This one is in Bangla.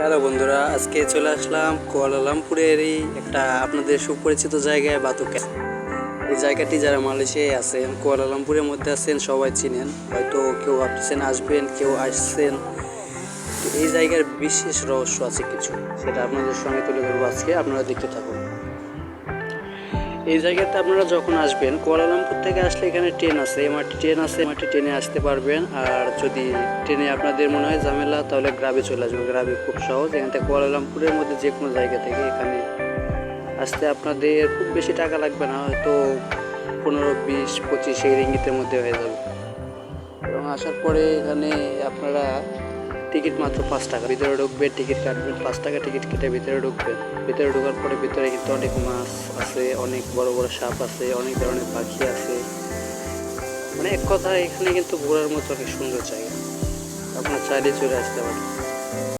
হ্যালো বন্ধুরা, আজকে চলে আসলাম কুয়ালালামপুরেরই একটা আপনাদের সুপরিচিত জায়গায় বাতুকা। এই জায়গাটি যারা মালয়েশিয়ায় আছেন, কুয়ালালামপুরের মধ্যে আছেন, সবাই চিনেন। হয়তো কেউ ভাবতেছেন আসবেন, কেউ আসছেন। এই জায়গার বিশেষ রহস্য আছে কিছু, সেটা আপনাদের সঙ্গে তুলে ধরবো আজকে। আপনারা দেখতে থাকুন। এই জায়গাতে আপনারা যখন আসবেন, কুয়ালালামপুর থেকে আসলে এখানে ট্রেন আছে, এমআরটি ট্রেন আছে, এমআরটি ট্রেনে আসতে পারবেন। আর যদি ট্রেনে আপনাদের মনে হয় ঝামেলা, তাহলে গ্রাবে চলে আসবেন। গ্রাবে খুব সহজ, এখান থেকে কুয়ালালামপুরের মধ্যে যে কোনো জায়গা থেকে এখানে আসতে আপনাদের খুব বেশি টাকা লাগবে না, হয়তো 15, 20, 25 এই রিঙ্গিতের মধ্যে হয়ে যাবে। এবং আসার পরে এখানে আপনারা টিকিট মাত্র 5 টাকা, ভিতরে ঢুকবেন, টিকিট কাটবেন, 5 টাকা টিকিট কেটে ভিতরে ঢুকবেন। ভিতরে ঢোকার পরে ভিতরে কিন্তু অনেক মাছ আছে, অনেক বড় বড় সাপ আছে, অনেক ধরনের পাখি আছে। মানে এক কথা, এখানে কিন্তু ঘোরার মতো অনেক সুন্দর জায়গা, আপনার চাইলে চলে আসতে পারেন।